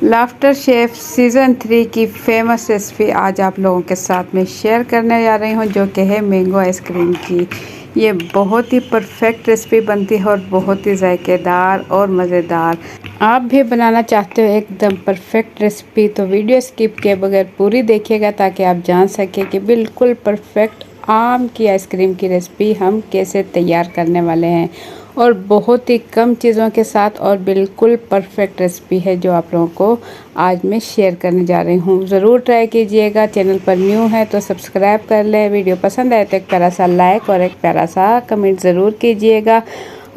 Laughter chef season 3 की famous recipe आज आप लोगों के साथ में शेयर करने जा रही हूँ, जो कि है मैंगो आइसक्रीम की। ये बहुत ही परफेक्ट रेसिपी बनती है और बहुत ही जायकेदार और मज़ेदार। आप भी बनाना चाहते हो एकदम परफेक्ट रेसिपी तो वीडियो स्किप किए बगैर पूरी देखिएगा, ताकि आप जान सकें कि बिल्कुल परफेक्ट आम की आइसक्रीम की रेसिपी हम कैसे तैयार करने वाले हैं। और बहुत ही कम चीज़ों के साथ और बिल्कुल परफेक्ट रेसिपी है जो आप लोगों को आज मैं शेयर करने जा रही हूँ। ज़रूर ट्राई कीजिएगा। चैनल पर न्यू है तो सब्सक्राइब कर लें। वीडियो पसंद आए तो एक प्यारा सा लाइक और एक प्यारा सा कमेंट ज़रूर कीजिएगा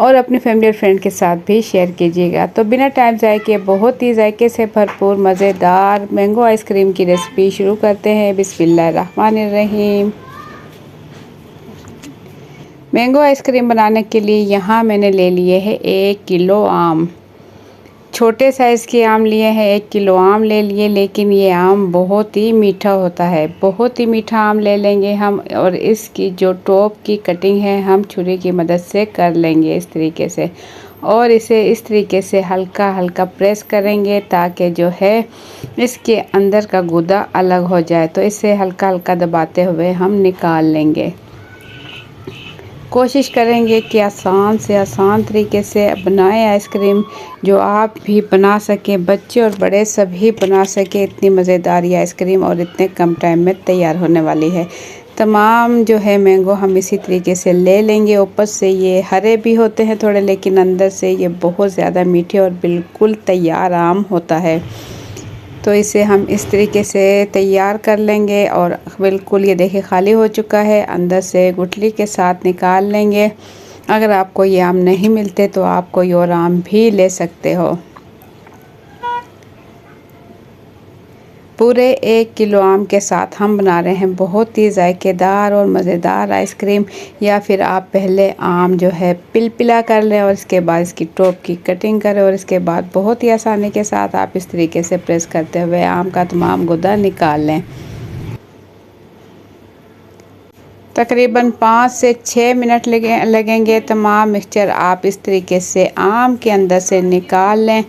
और अपनी फैमिली और फ्रेंड के साथ भी शेयर कीजिएगा। तो बिना टाइम ज़ाय किए बहुत ही जायके से भरपूर मज़ेदार मैंगो आइसक्रीम की रेसिपी शुरू करते हैं। बिस्मिल्लाहिर्रहमानिर्रहीम। मैंगो आइसक्रीम बनाने के लिए यहाँ मैंने ले लिए हैं 1 किलो आम। छोटे साइज़ के आम लिए हैं, 1 किलो आम ले लिए, लेकिन ये आम बहुत ही मीठा होता है। बहुत ही मीठा आम ले लेंगे हम और इसकी जो टॉप की कटिंग है हम छुरी की मदद से कर लेंगे इस तरीके से। और इसे इस तरीके से हल्का हल्का प्रेस करेंगे ताकि जो है इसके अंदर का गूदा अलग हो जाए। तो इसे हल्का हल्का दबाते हुए हम निकाल लेंगे। कोशिश करेंगे कि आसान से आसान तरीके से बनाएं आइसक्रीम, जो आप भी बना सकें, बच्चे और बड़े सभी बना सकें। इतनी मज़ेदार ये आइसक्रीम और इतने कम टाइम में तैयार होने वाली है। तमाम जो है मैंगो हम इसी तरीके से ले लेंगे। ऊपर से ये हरे भी होते हैं थोड़े, लेकिन अंदर से ये बहुत ज़्यादा मीठे और बिल्कुल तैयार आम होता है। तो इसे हम इस तरीके से तैयार कर लेंगे और बिल्कुल ये देखिए खाली हो चुका है। अंदर से गुठली के साथ निकाल लेंगे। अगर आपको ये आम नहीं मिलते तो आप कोई और आम भी ले सकते हो। पूरे 1 किलो आम के साथ हम बना रहे हैं बहुत ही जायकेदार और मज़ेदार आइसक्रीम। या फिर आप पहले आम जो है पिला कर लें और इसके बाद इसकी टॉप की कटिंग करें और इसके बाद बहुत ही आसानी के साथ आप इस तरीके से प्रेस करते हुए आम का तमाम गूदा निकाल लें। तकरीबन 5 से 6 मिनट लगेंगे। तमाम मिक्सचर आप इस तरीके से आम के अंदर से निकाल लें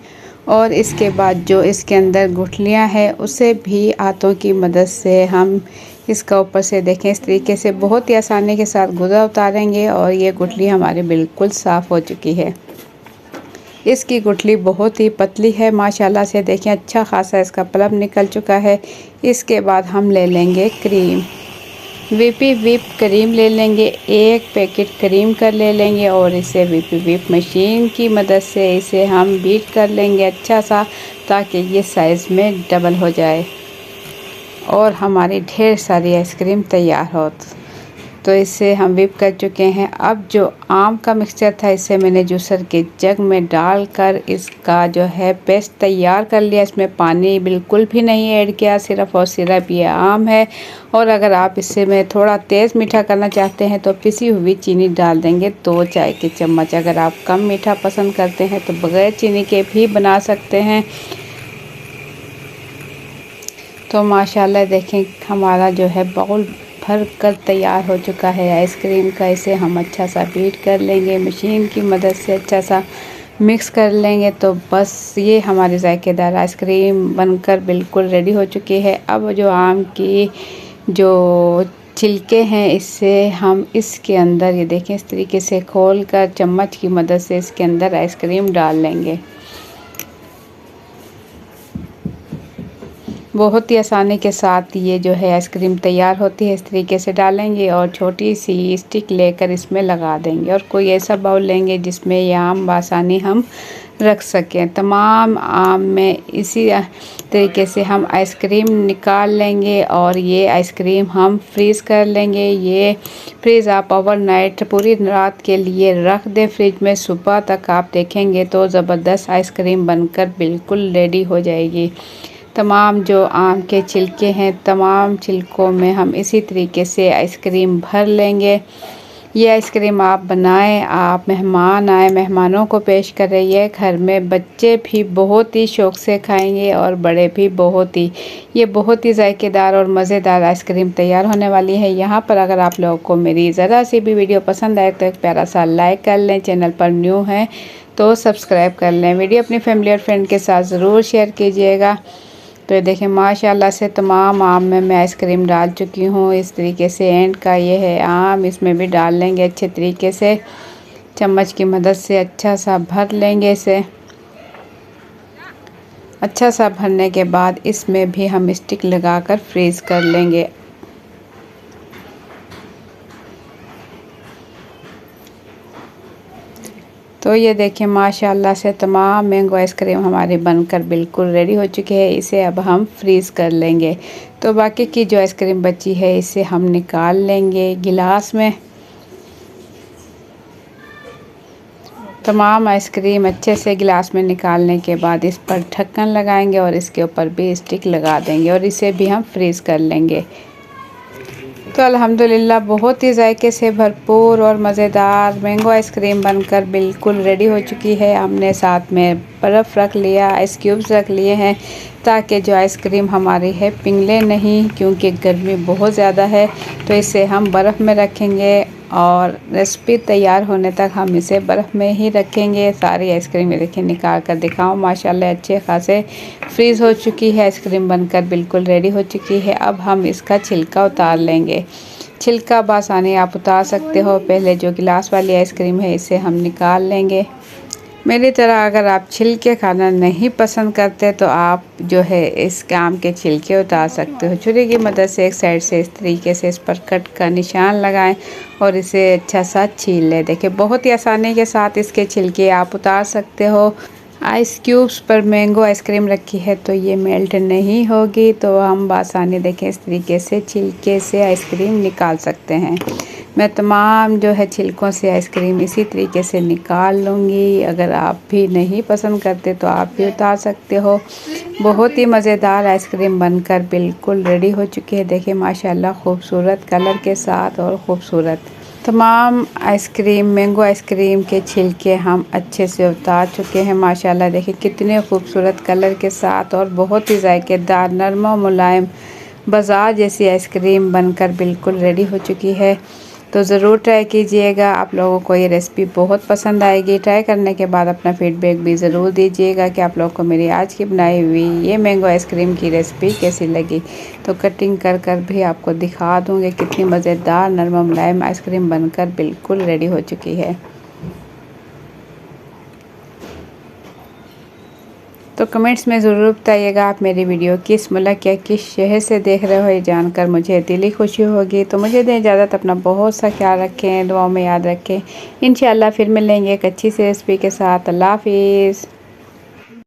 और इसके बाद जो इसके अंदर गुठलियाँ हैं उसे भी हाथों की मदद से हम इसका ऊपर से देखें इस तरीके से बहुत ही आसानी के साथ गूदा उतारेंगे। और ये गुठली हमारी बिल्कुल साफ़ हो चुकी है। इसकी गुठली बहुत ही पतली है माशाल्लाह से। देखें अच्छा खासा इसका पल्प निकल चुका है। इसके बाद हम ले लेंगे क्रीम, व्हिप क्रीम ले लेंगे। 1 पैकेट क्रीम कर ले लेंगे और इसे व्हिप मशीन की मदद से इसे हम बीट कर लेंगे अच्छा सा, ताकि ये साइज़ में डबल हो जाए और हमारी ढेर सारी आइसक्रीम तैयार हो। तो इसे हम व्हिप कर चुके हैं। अब जो आम का मिक्सचर था इसे मैंने जूसर के जग में डालकर इसका जो है पेस्ट तैयार कर लिया। इसमें पानी बिल्कुल भी नहीं ऐड किया, सिर्फ और सिर्फ ये आम है। और अगर आप इससे में थोड़ा तेज़ मीठा करना चाहते हैं तो पिसी हुई चीनी डाल देंगे 2 चाय के चम्मच। अगर आप कम मीठा पसंद करते हैं तो बगैर चीनी के भी बना सकते हैं। तो माशाल्लाह देखें हमारा जो है बाउल भर कर तैयार हो चुका है आइसक्रीम का। इसे हम अच्छा सा बीट कर लेंगे, मशीन की मदद से अच्छा सा मिक्स कर लेंगे। तो बस ये हमारी जायकेदार आइसक्रीम बनकर बिल्कुल रेडी हो चुकी है। अब जो आम की जो छिलके हैं इससे हम इसके अंदर ये देखें इस तरीके से खोल कर चम्मच की मदद से इसके अंदर आइसक्रीम डाल लेंगे। बहुत ही आसानी के साथ ये जो है आइसक्रीम तैयार होती है। इस तरीके से डालेंगे और छोटी सी स्टिक लेकर इसमें लगा देंगे और कोई ऐसा बाउल लेंगे जिसमें ये आम बासानी हम रख सकें। तमाम आम में इसी तरीके से हम आइसक्रीम निकाल लेंगे और ये आइसक्रीम हम फ्रीज़ कर लेंगे। ये फ्रीज़ आप ओवरनाइट पूरी रात के लिए रख दें फ्रिज में। सुबह तक आप देखेंगे तो ज़बरदस्त आइसक्रीम बनकर बिल्कुल रेडी हो जाएगी। तमाम जो आम के छिलके हैं तमाम छिलकों में हम इसी तरीके से आइसक्रीम भर लेंगे ये आइसक्रीम आप बनाएं, आप मेहमान आए मेहमानों को पेश कर रही है। घर में बच्चे भी बहुत ही शौक़ से खाएंगे और बड़े भी बहुत ही। ये बहुत ही जायकेदार और मज़ेदार आइसक्रीम तैयार होने वाली है। यहाँ पर अगर आप लोगों को मेरी ज़रा सी भी वीडियो पसंद आए तो एक प्यारा सा लाइक कर लें। चैनल पर न्यू हैं तो सब्सक्राइब कर लें। वीडियो अपनी फैमिली और फ्रेंड के साथ ज़रूर शेयर कीजिएगा। तो ये देखें माशाल्लाह से तमाम आम में मैं आइसक्रीम डाल चुकी हूँ। इस तरीके से एंड का ये है आम, इसमें भी डाल लेंगे अच्छे तरीके से। चम्मच की मदद से अच्छा सा भर लेंगे इसे। अच्छा सा भरने के बाद इसमें भी हम स्टिक लगाकर फ्रीज़ कर लेंगे। तो ये देखें माशाल्लाह से तमाम मैंगो आइसक्रीम हमारी बनकर बिल्कुल रेडी हो चुकी है। इसे अब हम फ्रीज़ कर लेंगे। तो बाकी की जो आइसक्रीम बची है इसे हम निकाल लेंगे गिलास में। तमाम आइसक्रीम अच्छे से गिलास में निकालने के बाद इस पर ढक्कन लगाएंगे और इसके ऊपर भी स्टिक लगा देंगे और इसे भी हम फ्रीज़ कर लेंगे। तो अल्हम्दुलिल्लाह बहुत ही जायके से भरपूर और मज़ेदार मैंगो आइसक्रीम बनकर बिल्कुल रेडी हो चुकी है। हमने साथ में बर्फ़ रख लिया, आइस क्यूब्स रख लिए हैं ताकि जो आइसक्रीम हमारी है पिघले नहीं, क्योंकि गर्मी बहुत ज़्यादा है। तो इसे हम बर्फ़ में रखेंगे और रेसिपी तैयार होने तक हम इसे बर्फ़ में ही रखेंगे। सारी आइसक्रीम देखिए निकाल कर दिखाऊँ, माशाल्लाह अच्छे खासे फ्रीज़ हो चुकी है। आइसक्रीम बनकर बिल्कुल रेडी हो चुकी है। अब हम इसका छिलका उतार लेंगे। छिलका बासानी आप उतार सकते हो। पहले जो गिलास वाली आइसक्रीम है इसे हम निकाल लेंगे। मेरी तरह अगर आप छिलके खाना नहीं पसंद करते तो आप जो है इस आम के छिलके उतार सकते हो। छुरी की मदद से एक साइड से इस तरीके से इस पर कट का निशान लगाएं और इसे अच्छा सा छील लें। देखिए बहुत ही आसानी के साथ इसके छिलके आप उतार सकते हो। आइस क्यूब्स पर मैंगो आइसक्रीम रखी है तो ये मेल्ट नहीं होगी, तो हम बासानी देखें इस तरीके से छिलके से आइसक्रीम निकाल सकते हैं। मैं तमाम जो है छिलकों से आइसक्रीम इसी तरीके से निकाल लूँगी। अगर आप भी नहीं पसंद करते तो आप भी उतार सकते हो। बहुत ही मज़ेदार आइसक्रीम बनकर बिल्कुल रेडी हो चुकी है। देखिए माशाल्लाह खूबसूरत कलर के साथ और ख़ूबसूरत तमाम आइसक्रीम मैंगो आइसक्रीम के छिलके हम अच्छे से उतार चुके हैं। माशाल्लाह देखिए कितने खूबसूरत कलर के साथ और बहुत ही जायकेदार नरम और मुलायम बाज़ार जैसी आइसक्रीम बनकर बिल्कुल रेडी हो चुकी है। तो ज़रूर ट्राई कीजिएगा। आप लोगों को ये रेसिपी बहुत पसंद आएगी। ट्राई करने के बाद अपना फीडबैक भी ज़रूर दीजिएगा कि आप लोगों को मेरी आज की बनाई हुई ये मैंगो आइसक्रीम की रेसिपी कैसी लगी। तो कटिंग कर कर भी आपको दिखा दूँगी कितनी मज़ेदार नरम मुलायम आइसक्रीम बनकर बिल्कुल रेडी हो चुकी है। तो कमेंट्स में ज़रूर बताइएगा आप मेरी वीडियो किस मुल्क या किस शहर से देख रहे हो। ये जानकर मुझे दिली खुशी होगी। तो मुझे दें इजाज़त, अपना बहुत सा ख्याल रखें, दुआओं में याद रखें। इंशाअल्लाह फिर मिलेंगे एक अच्छी सी रेसिपी के साथ। अल्लाह हाफिज़।